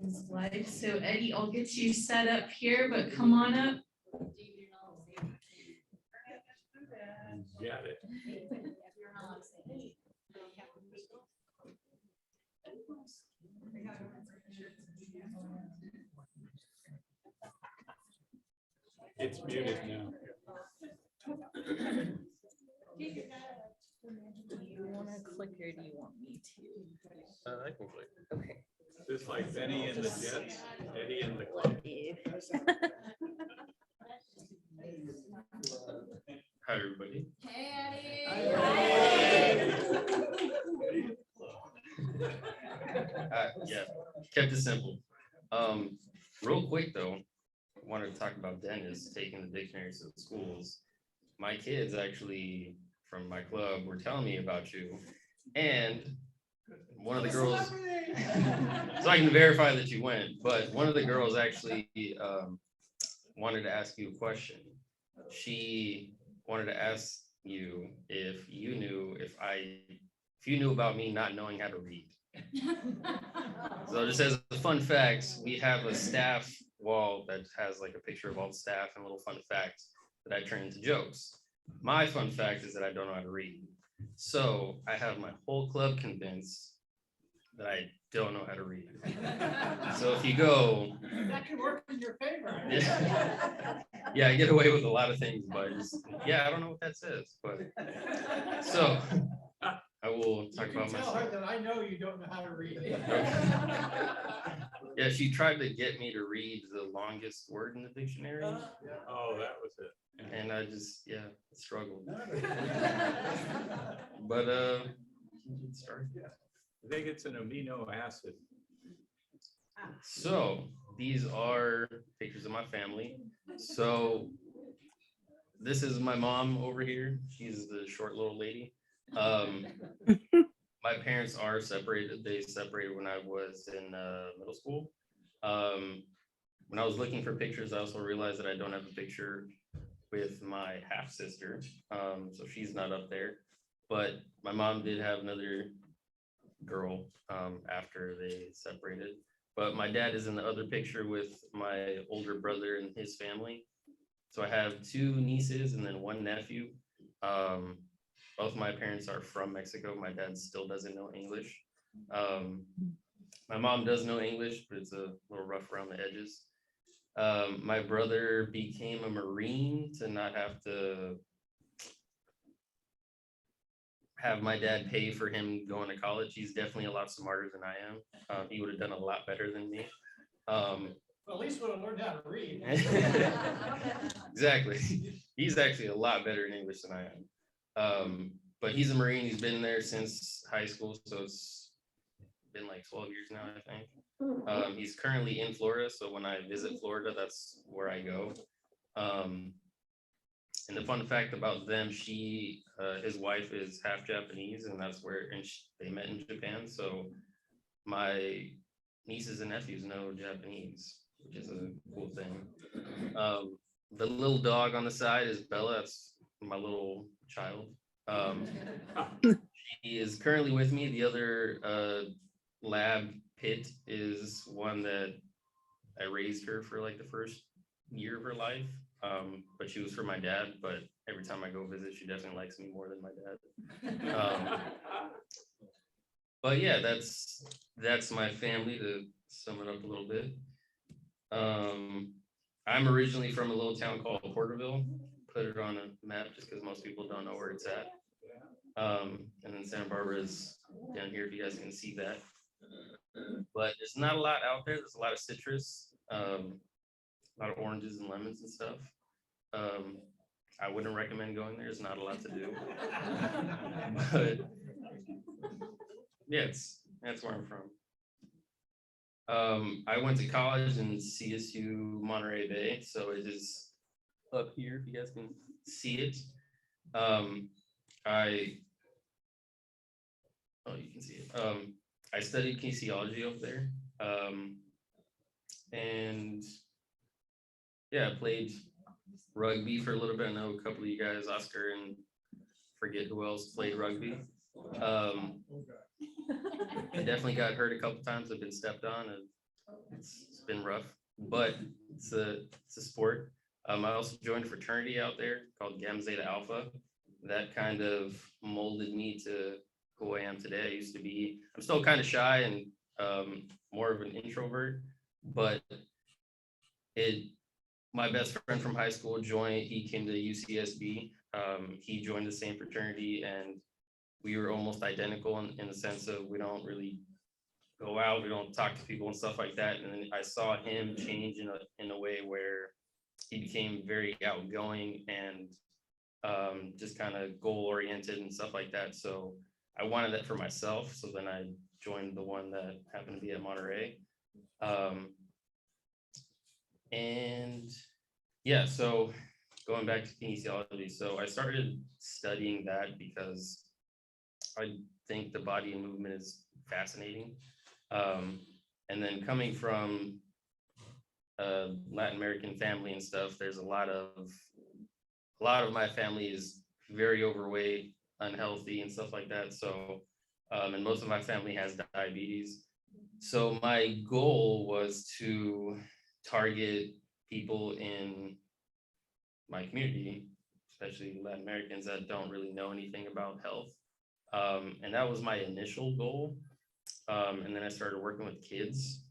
his life. So Eddie, I'll get you set up here, but come on up. Got it. It's muted now. Do you want to click or do you want me to? I can click. Okay. Just like Benny and the Jets, Eddie and the club. Hi, everybody. Hey, Yeah, kept it simple. Real quick though, I wanted to talk about Dennis taking the dictionaries to the schools. My kids actually from my club were telling me about you, and one of the girls, so I can verify that you went, but one of the girls actually wanted to ask you a question. She wanted to ask you if you knew if you knew about me not knowing how to read. So just as a fun fact, we have a staff wall that has like a picture of all the staff and little fun facts that I turn into jokes. My fun fact is that I don't know how to read. So I have my whole club convinced that I don't know how to read. So if you go, That could work in your favor. yeah, I get away with a lot of things, but just, yeah, I don't know what that says, but so I will You talk can about tell her myself. that I know you don't know how to read. Yeah, she tried to get me to read the longest word in the dictionary, Oh, that was it. and I just, yeah, struggled. But start. I think it's an amino acid. So these are pictures of my family. So this is my mom over here. She's the short little lady. My parents are separated. They separated when I was in middle school. When I was looking for pictures, I also realized that I don't have a picture with my half sister. So she's not up there. But my mom did have another girl after they separated. But my dad is in the other picture with my older brother and his family. So I have two nieces and then one nephew. Both my parents are from Mexico. My dad still doesn't know English. My mom does know English, but it's a little rough around the edges. My brother became a Marine to not have to have my dad pay for him going to college. He's definitely a lot smarter than I am. He would have done a lot better than me. Well, at least would have learned how to read. Exactly. He's actually a lot better in English than I am. But he's a Marine. He's been there since high school, so it's been like 12 years now, I think. He's currently in Florida, so when I visit Florida, that's where I go. And the fun fact about them, his wife is half Japanese, and that's where they met in Japan. So my nieces and nephews know Japanese, which is a cool thing. The little dog on the side is Bella. That's my little child. She is currently with me. The other lab Pit is one that I raised her for like the first year of her life. But she was for my dad, but every time I go visit, she definitely likes me more than my dad. But yeah, that's my family, to sum it up a little bit. I'm originally from a little town called Porterville. Put it on a map just because most people don't know where it's at. And then Santa Barbara is down here, if you guys can see that. But there's not a lot out there. There's a lot of citrus, a lot of oranges and lemons and stuff. I wouldn't recommend going there. There's not a lot to do. But yeah, that's where I'm from. I went to college in CSU Monterey Bay, so it is up here if you guys can see it. You can see it. I studied kinesiology over there. And yeah, I played rugby for a little bit. I know a couple of you guys, Oscar and forget who else played rugby. I definitely got hurt a couple times. I've been stepped on. it's been rough, but it's a sport. I also joined a fraternity out there called Gamma Zeta Alpha. That kind of molded me to who I am today. I'm still kind of shy and more of an introvert, but my best friend from high school he came to UCSB. He joined the same fraternity, and we were almost identical in the sense of we don't really go out, we don't talk to people and stuff like that. And then I saw him change in a way where he became very outgoing and just kind of goal oriented and stuff like that. So I wanted that for myself. So then I joined the one that happened to be at Monterey. And yeah, so going back to kinesiology, so I started studying that because I think the body and movement is fascinating. And then coming from a Latin American family and stuff, there's a lot of my family is very overweight, unhealthy and stuff like that. So, and most of my family has diabetes. So my goal was to target people in my community, especially Latin Americans that don't really know anything about health. And that was my initial goal. And then I started working with kids.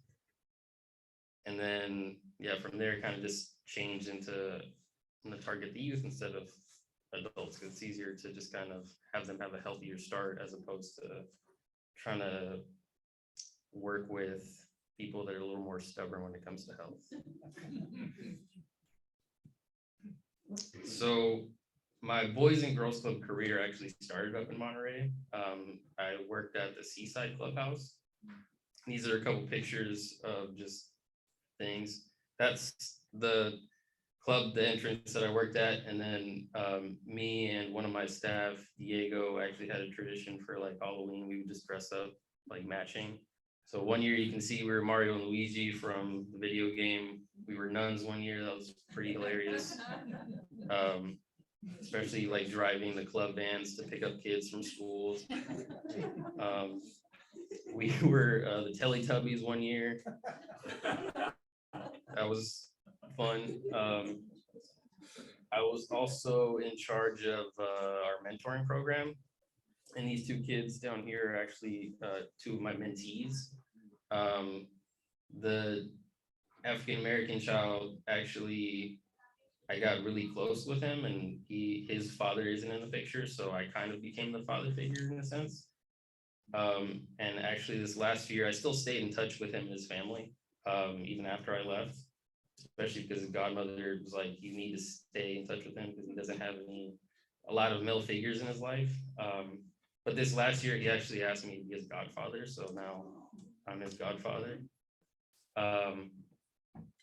And then, yeah, from there, it kind of just changed into I'm gonna target the youth instead of adults, because it's easier to just kind of have them have a healthier start as opposed to trying to work with people that are a little more stubborn when it comes to health. So my Boys and Girls Club career actually started up in Monterey. I worked at the Seaside Clubhouse. These are a couple pictures of just things. That's the club, the entrance that I worked at. And then me and one of my staff, Diego, actually had a tradition for like Halloween. We would just dress up like matching. So one year you can see we were Mario and Luigi from the video game. We were nuns one year. That was pretty hilarious. Especially like driving the club vans to pick up kids from schools. We were the Teletubbies one year. That was fun. I was also in charge of our mentoring program. And these two kids down here are actually two of my mentees. The African-American child, actually, I got really close with him, and his father isn't in the picture, so I kind of became the father figure in a sense. And actually this last year, I still stayed in touch with him and his family, even after I left, especially because his godmother was like, you need to stay in touch with him because he doesn't have a lot of male figures in his life. But this last year, he actually asked me to be his godfather, so now I'm his godfather.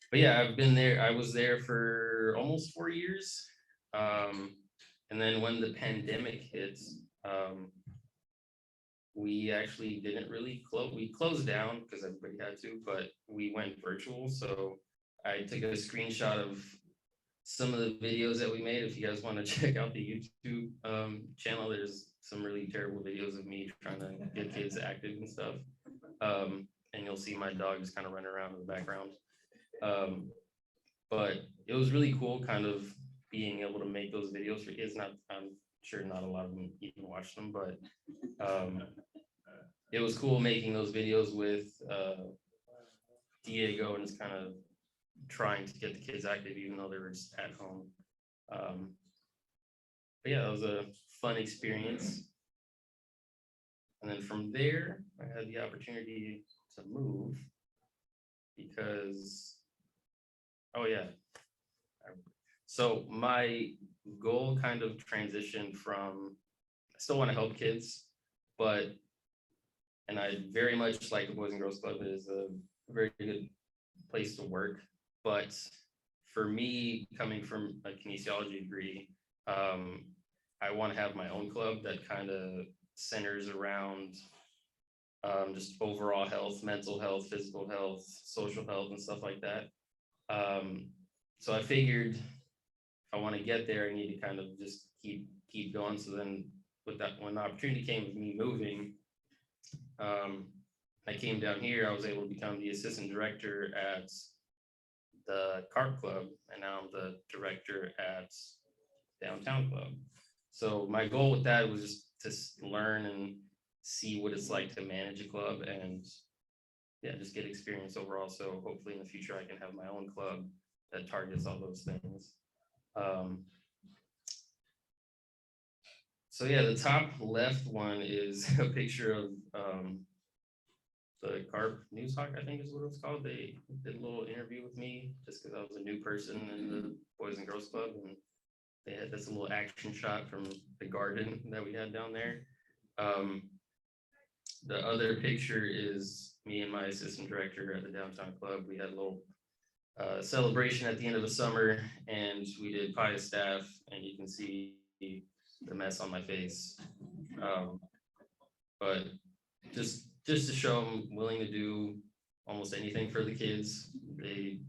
But yeah, I was there for almost 4 years. And then when the pandemic hit, we actually didn't really close. We closed down because everybody had to, but we went virtual. So I took a screenshot of some of the videos that we made. If you guys want to check out the YouTube channel, there's some really terrible videos of me trying to get kids active and stuff. And you'll see my dog just kind of running around in the background. But it was really cool kind of being able to make those videos for kids. I'm sure not a lot of them even watch them, but it was cool making those videos with Diego and just kind of trying to get the kids active even though they were just at home. But yeah, that was a fun experience. And then from there, I had the opportunity to move because, oh yeah. So my goal kind of transitioned from, I still want to help kids, and I very much like the Boys and Girls Club. It is a very good place to work. But for me, coming from a kinesiology degree, I want to have my own club that kind of centers around just overall health, mental health, physical health, social health, and stuff like that. So I figured if I want to get there, I need to kind of just keep going. So then when the opportunity came with me moving, I came down here, I was able to become the assistant director at the Carp Club, and now I'm the director at Downtown Club. So my goal with that was just to learn and see what it's like to manage a club, and yeah, just get experience overall. So hopefully in the future I can have my own club that targets all those things. So yeah, the top left one is a picture of the Carp News Hawk, I think is what it's called. They did a little interview with me just because I was a new person in the Boys and Girls Club, and they had this little action shot from the garden that we had down there. The other picture is me and my assistant director at the Downtown Club. We had a little celebration at the end of the summer, and we did pie to staff, and you can see the mess on my face. But just to show I'm willing to do almost anything for the kids.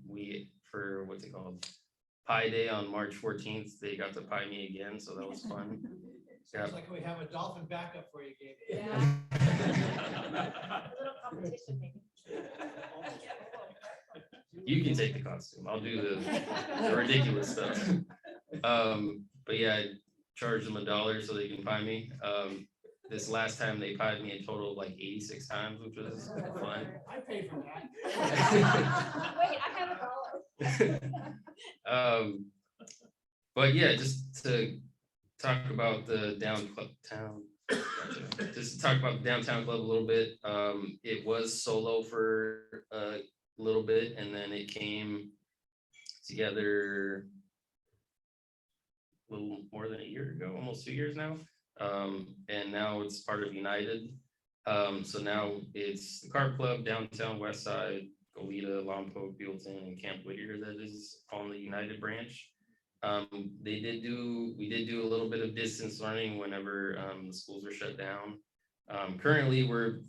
We for what's it called? Pie Day on March 14th, they got to pie me again, so that was fun. Sounds like we have a dolphin backup for you, Gabe. Yeah. A little competition maybe. You can take the costume. I'll do the ridiculous stuff. But yeah, I charged them $1 so they can pie me. This last time they pied me a total of like 86 times, which was fun. I paid for that. Wait, I have $1. But yeah, just to talk about the just to talk about the Downtown Club a little bit. It was solo for a little bit, and then it came together a little more than a year ago, almost 2 years now. And now it's part of United. So now it's the Carp Club, Downtown, West Side, Goleta, Lompoc, Buellton, and Camp Whittier that is on the United branch. We did do a little bit of distance learning whenever the schools were shut down. Currently, we're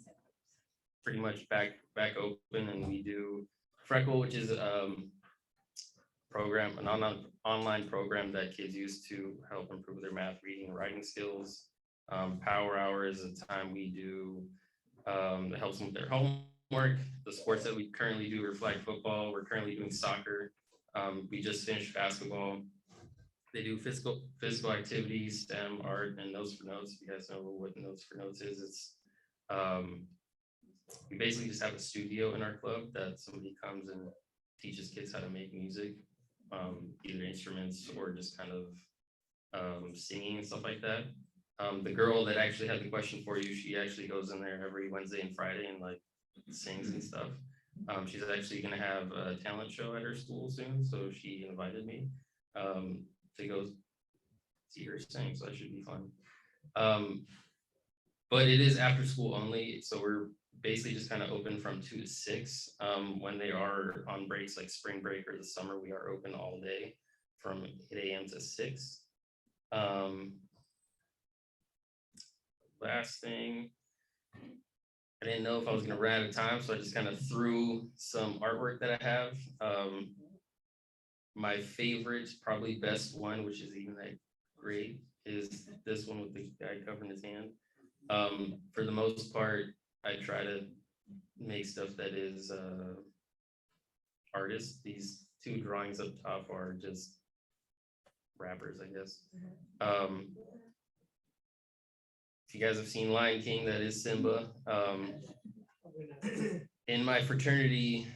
pretty much back open, and we do Freckle, which is an online program that kids use to help improve their math, reading, and writing skills. Power Hour is a time we do that helps them with their homework. The sports that we currently do are flag football. We're currently doing soccer. We just finished basketball. They do physical activities, STEM, art, and Notes for Notes. If you guys know what Notes for Notes is, it's we basically just have a studio in our club that somebody comes and teaches kids how to make music, either instruments or just kind of singing and stuff like that. The girl that actually had the question for you, she actually goes in there every Wednesday and Friday and like sings and stuff. She's actually gonna have a talent show at her school soon, so she invited me to go see her sing, so that should be fun. But it is after school only, so we're basically just kind of open from 2 to 6. When they are on breaks like spring break or the summer, we are open all day from 8 a.m. to 6. Last thing, I didn't know if I was gonna run out of time, so I just kind of threw some artwork that I have. My favorite, probably best one, which is even that great, is this one with the guy covering his hand. For the most part, I try to make stuff that is artists. These 2 drawings up top are just rappers, I guess. If you guys have seen Lion King, that is Simba. In my fraternity,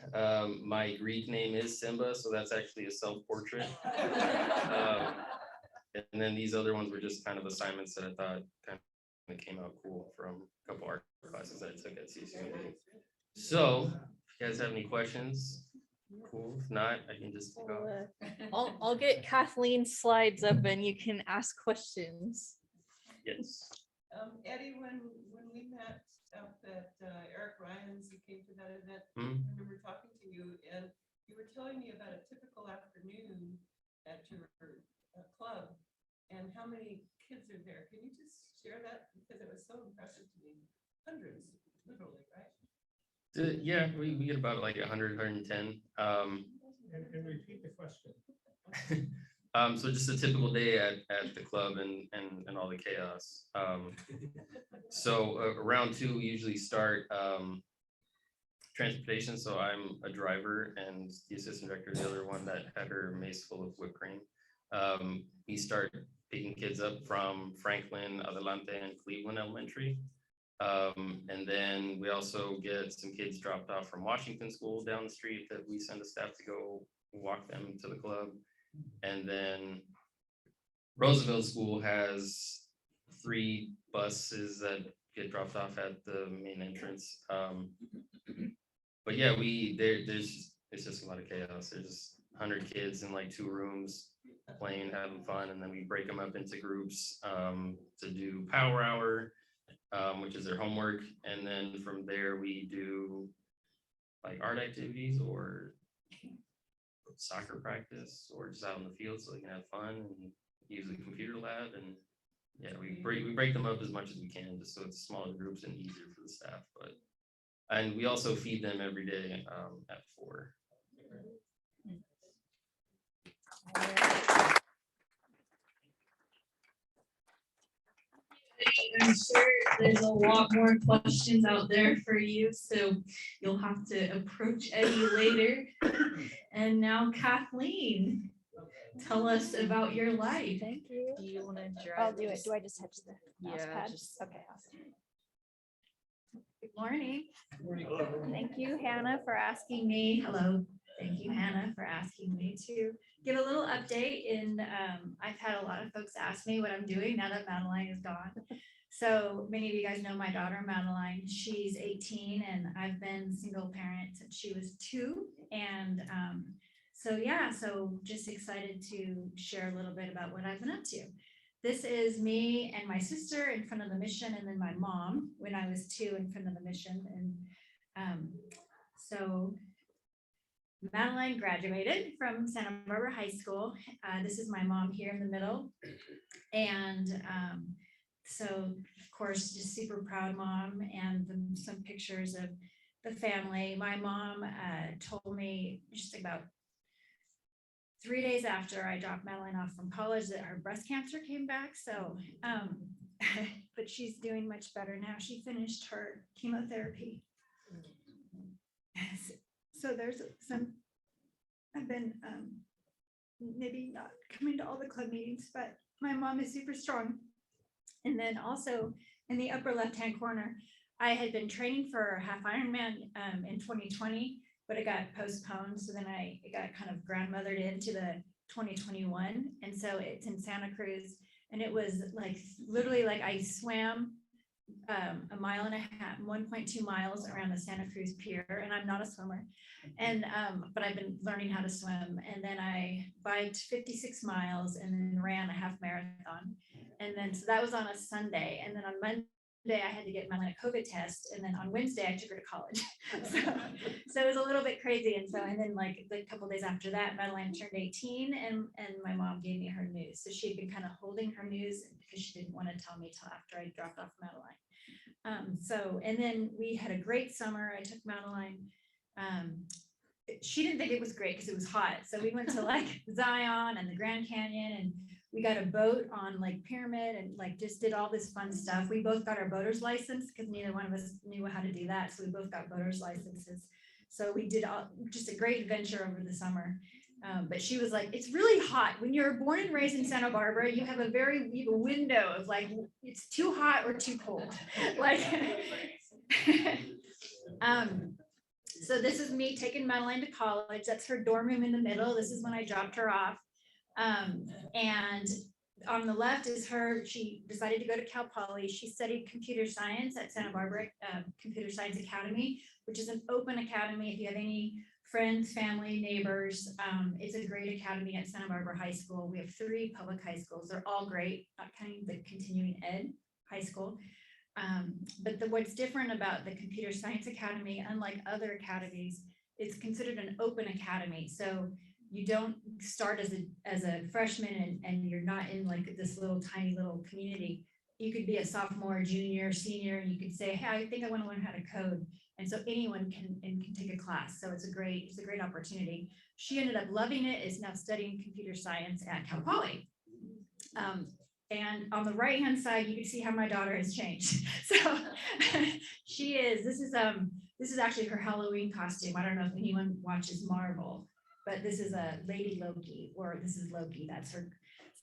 my Greek name is Simba, so that's actually a self-portrait. And then these other ones were just kind of assignments that I thought kind of came out cool from a couple art classes that I took at CCU. So, if you guys have any questions, cool. If not, I can just go. I'll get Kathleen's slides up and you can ask questions. Yes. Eddie, when we met up at Eric Ryan's, you came to that event, Mhm. I remember talking to you, and you were telling me about a typical afternoon at your club and how many kids are there. Can you just share that? Because it was so impressive to me. Hundreds, literally, right? Yeah, we get about like 100, 110. And repeat the question. So just a typical day at the club and all the chaos. So around 2, we usually start transportation, so I'm a driver and the assistant director is the other one that had her mace full of whipped cream. We start picking kids up from Franklin, Adelante, and Cleveland Elementary. And then we also get some kids dropped off from Washington School down the street that we send a staff to go walk them to the club. And then Roosevelt School has 3 buses that get dropped off at the main entrance. But yeah, it's just a lot of chaos. There's just 100 kids in like 2 rooms playing, having fun, and then we break them up into groups to do power hour, which is their homework, and then from there we do like art activities or soccer practice or just out in the field so they can have fun and use the computer lab. And yeah, we break them up as much as we can just so it's smaller groups and easier for the staff. And we also feed them every day at 4. I'm sure there's a lot more questions out there for you, so you'll have to approach Eddie later. And now Kathleen, tell us about your life. Thank you. Do you want to drive? I'll do it. Do I just touch the mouse Yeah, pad? just- Okay, awesome. Good morning. Thank you, Hannah, for asking me. Hello. Thank you, Hannah, for asking me to give a little update. I've had a lot of folks ask me what I'm doing now that Madeline is gone. So many of you guys know my daughter, Madeline. She's 18 and I've been single parent since she was 2. And so just excited to share a little bit about what I've been up to. This is me and my sister in front of the mission, and then my mom when I was 2 in front of the mission. And so Madeline graduated from Santa Barbara High School. This is my mom here in the middle. And so, of course, just super proud mom, and some pictures of the family. My mom told me just about 3 days after I dropped Madeline off from college that her breast cancer came back. So, but she's doing much better now. She finished her chemotherapy. So there's I've been maybe not coming to all the club meetings, but my mom is super strong. And then also in the upper left-hand corner, I had been training for half Ironman in 2020, but it got postponed. So then it got kind of grandmothered into the 2021. And so it's in Santa Cruz, and it was like literally like I swam a mile and a half, 1.2 miles around the Santa Cruz Pier, and I'm not a swimmer, and but I've been learning how to swim. And then I biked 56 miles and then ran a half marathon, and then so that was on a Sunday. And then on Monday I had to get my COVID test, and then on Wednesday I took her to college. so it was a little bit crazy. And then like a couple days after that, Madeline turned 18, and my mom gave me her news. So she had been kind of holding her news because she didn't want to tell me till after I dropped off Madeline. And then we had a great summer. I took Madeline. She didn't think it was great because it was hot. So we went to like Zion and the Grand Canyon, and we got a boat on Lake Pyramid, and like just did all this fun stuff. We both got our boater's license because neither one of us knew how to do that. So we both got boater's licenses. So we did just a great adventure over the summer. But she was like, it's really hot. When you're born and raised in Santa Barbara, you have a window of like, it's too hot or too cold. Like, so this is me taking Madeline to college. That's her dorm room in the middle. This is when I dropped her off. And on the left is her. She decided to go to Cal Poly. She studied computer science at Santa Barbara Computer Science Academy, which is an open academy. If you have any friends, family, neighbors, it's a great academy at Santa Barbara High School. We have 3 public high schools. They're all great, not counting the continuing ed high school. But what's different about the Computer Science Academy, unlike other academies, it's considered an open academy. So you don't start as a freshman and you're not in like this tiny little community. You could be a sophomore, junior, senior, and you could say, hey, I think I want to learn how to code. And so anyone can take a class. So it's a great opportunity. She ended up loving it, is now studying computer science at Cal Poly. And on the right hand side, you can see how my daughter has changed. So this is this is actually her Halloween costume. I don't know if anyone watches Marvel, but this is a Lady Loki, or this is Loki. That's her.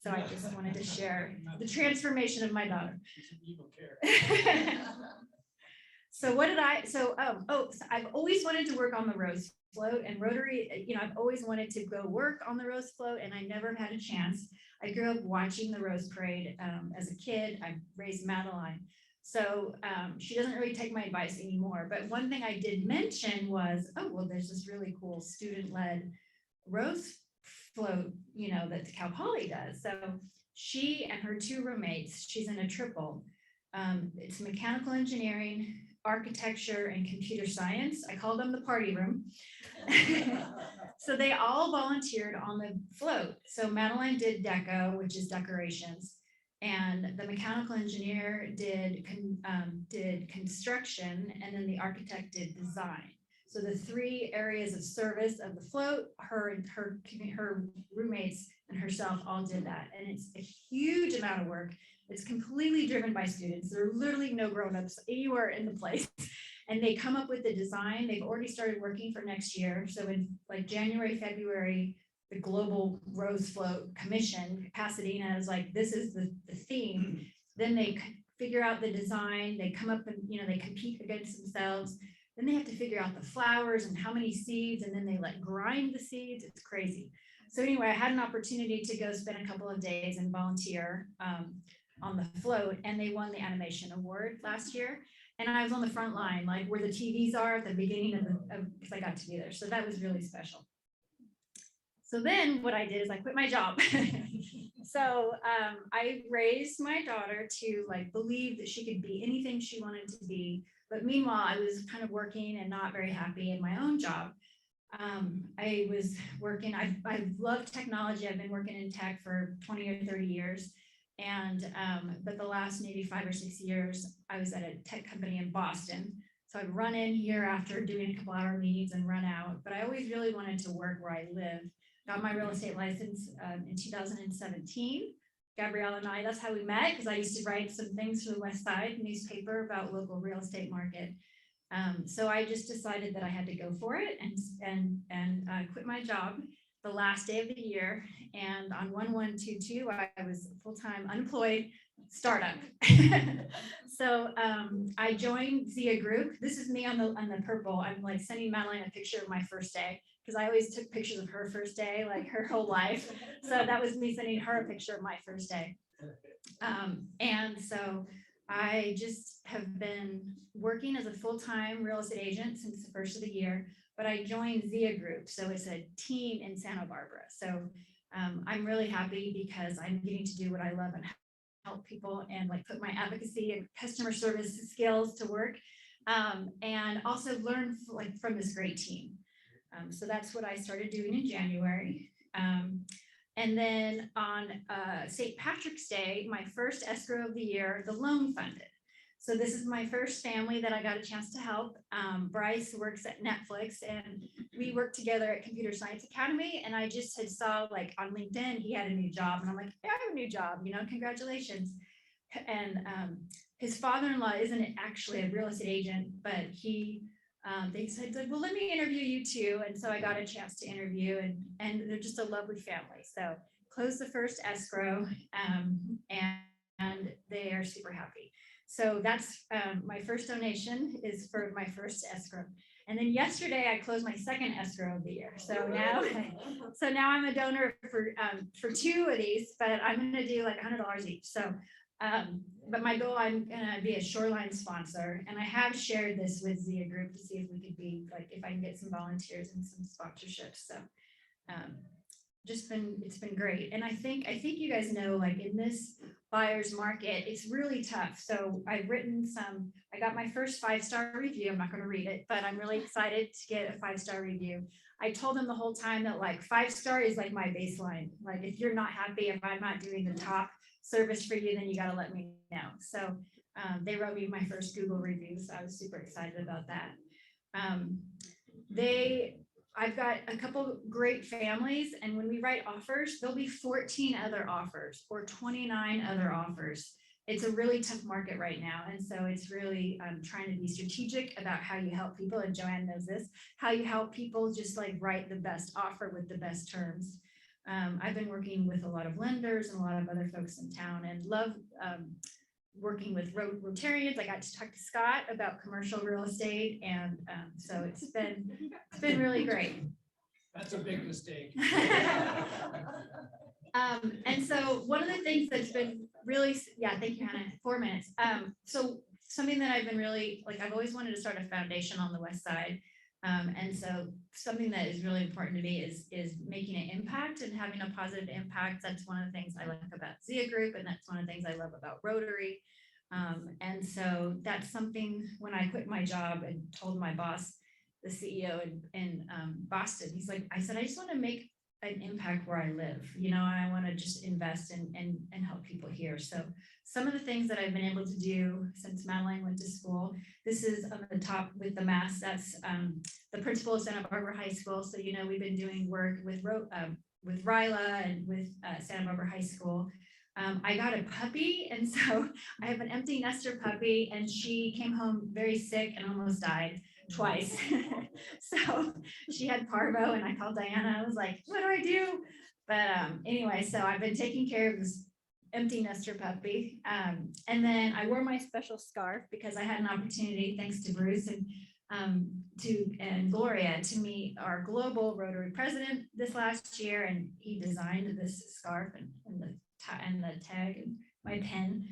So I just wanted to share the transformation of my daughter. She's an evil character. So I've always wanted to work on the Rose float, and Rotary, I've always wanted to go work on the Rose float, and I never had a chance. I grew up watching the Rose Parade as a kid. I raised Madeline. So she doesn't really take my advice anymore. But one thing I did mention was, oh, well, there's this really cool student-led Rose float, that Cal Poly does. So she and her two roommates, she's in a triple. It's mechanical engineering, architecture, and computer science. I call them the party room. So they all volunteered on the float. So Madeline did deco, which is decorations, and the mechanical engineer did construction, and then the architect did design. So the three areas of service of the float, her roommates and herself all did that, and it's a huge amount of work. It's completely driven by students. There are literally no grown-ups anywhere in the place. And they come up with the design. They've already started working for next year. So in like January, February, the Global Rose Float Commission, Pasadena is like, this is the theme. Then they figure out the design. They come up and, they compete against themselves. Then they have to figure out the flowers and how many seeds. And then they grind the seeds. It's crazy. So anyway, I had an opportunity to go spend a couple of days and volunteer on the float, and they won the animation award last year. And I was on the front line, like where the TVs are at the beginning because I got to be there. So that was really special. So then what I did is I quit my job. So I raised my daughter to believe that she could be anything she wanted to be. But meanwhile, I was kind of working and not very happy in my own job. I was working, I've loved technology. I've been working in tech for 20 or 30 years. And, but the last maybe 5 or 6 years, I was at a tech company in Boston. So I'd run in here after doing a couple hour meetings and run out, but I always really wanted to work where I live. Got my real estate license in 2017. Gabrielle and I, that's how we met, because I used to write some things for the West Side newspaper about local real estate market. So I just decided that I had to go for it and quit my job the last day of the year. And on 1122, I was full-time unemployed startup. So I joined Zia Group. This is me on the purple. I'm sending Madeline a picture of my first day, because I always took pictures of her first day, her whole life. So that was me sending her a picture of my first day. And so I just have been working as a full-time real estate agent since the first of the year, but I joined Zia Group. So it's a team in Santa Barbara. So I'm really happy because I'm getting to do what I love and help people and put my advocacy and customer service skills to work, and also learn from this great team. So that's what I started doing in January. And then on St. Patrick's Day, my first escrow of the year, the loan funded. So this is my first family that I got a chance to help. Bryce works at Netflix, and we worked together at Computer Science Academy. And I just had saw on LinkedIn, he had a new job, and I'm like, yeah, I have a new job, congratulations. And his father-in-law isn't actually a real estate agent, but they said, well, let me interview you too. And so I got a chance to interview, and they're just a lovely family. So closed the first escrow, and they are super happy. So that's my first donation is for my first escrow. And then yesterday I closed my second escrow of the year. So now I'm a donor for 2 of these, but I'm going to do $100 each. So but my goal, I'm gonna be a shoreline sponsor, and I have shared this with Zia Group to see if we could be if I can get some volunteers and some sponsorships. So it's been great. And I think you guys know, in this buyer's market, it's really tough. So I've written I got my first 5-star review. I'm not going to read it, but I'm really excited to get a 5-star review. I told them the whole time that 5-star is my baseline. If you're not happy, if I'm not doing the top service for you, then you got to let me know. So they wrote me my first Google review, so I was super excited about that. I've got a couple great families, and when we write offers, there'll be 14 other offers or 29 other offers. it's a really tough market right now. And so it's really trying to be strategic about how you help people. And Joanne knows this, how you help people just like write the best offer with the best terms. I've been working with a lot of lenders and a lot of other folks in town and love working with Rotarians. I got to talk to Scott about commercial real estate. And so it's been really great. That's a big mistake. And so one of the things that's been really, yeah, thank you, Hannah, 4 minutes. So something that I've been really, like, I've always wanted to start a foundation on the west side. And so something that is really important to me is making an impact and having a positive impact. That's one of the things I like about Zia Group, and that's one of the things I love about Rotary. And so that's something when I quit my job and told my boss, the CEO in Boston, he's like, I said, I just want to make an impact where I live, you know, and I want to just invest and help people here. So some of the things that I've been able to do since Madeline went to school, this is on the top with the mask, that's the principal of Santa Barbara High School. So, you know, we've been doing work with Ryla and with Santa Barbara High School. I got a puppy, and so I have an empty nester puppy, and she came home very sick and almost died twice. So she had parvo, and I called Diana. I was like, what do I do? But anyway, so I've been taking care of this empty nester puppy. And then I wore my special scarf because I had an opportunity, thanks to Bruce and Gloria, to meet our global Rotary president this last year, and he designed this scarf and the tag and my pen.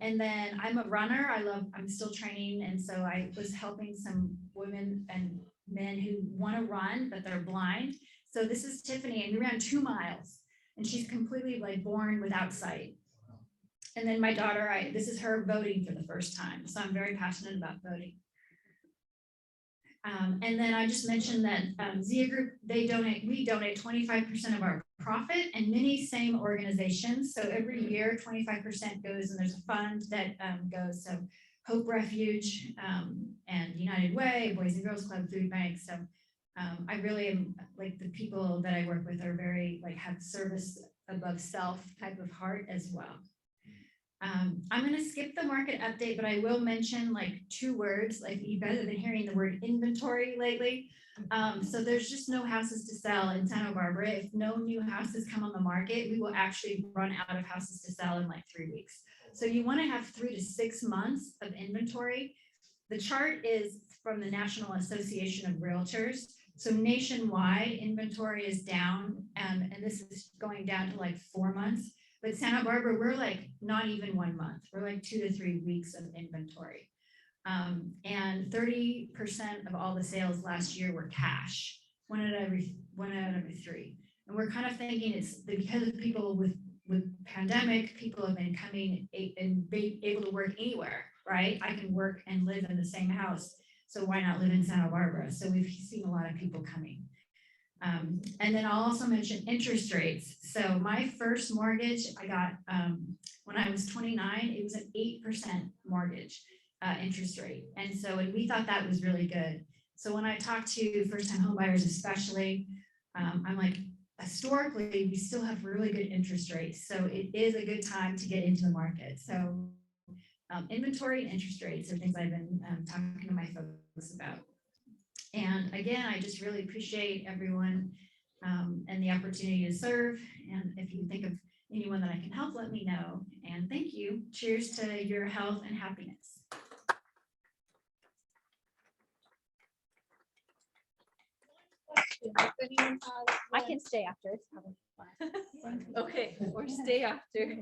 And then I'm a runner. I'm still training. And so I was helping some women and men who want to run, but they're blind. So this is Tiffany, and we ran 2 miles, and she's completely like born without sight. And then my daughter, this is her voting for the first time. So I'm very passionate about voting. And then I just mentioned that Zia Group, we donate 25% of our profit, and many same organizations. So every year, 25% goes, and there's a fund that goes. So Hope Refuge and United Way, Boys and Girls Club, Food Bank. So I really am, like, the people that I work with are very, like, have service above self type of heart as well. I'm going to skip the market update, but I will mention like 2 words. Like, you guys have been hearing the word inventory lately. So there's just no houses to sell in Santa Barbara. If no new houses come on the market, we will actually run out of houses to sell in like 3 weeks. So you want to have 3 to 6 months of inventory. The chart is from the National Association of Realtors. So nationwide inventory is down, and this is going down to like 4 months. But Santa Barbara, we're like not even 1 month. We're like 2 to 3 weeks of inventory. And 30% of all the sales last year were cash, one out of every 3. And we're kind of thinking it's because of people with pandemic, people have been coming and be able to work anywhere, right? I can work and live in the same house. So why not live in Santa Barbara? So we've seen a lot of people coming. And then I'll also mention interest rates. So my first mortgage I got when I was 29, it was an 8% mortgage interest rate. And so we thought that was really good. So when I talk to first-time home buyers especially, I'm like, historically, we still have really good interest rates. So it is a good time to get into the market. So inventory and interest rates are things I've been talking to my folks about. And again, I just really appreciate everyone and the opportunity to serve. And if you think of anyone that I can help, let me know. And thank you. Cheers to your health and happiness. I can stay after. It's probably fine. Okay, or stay after.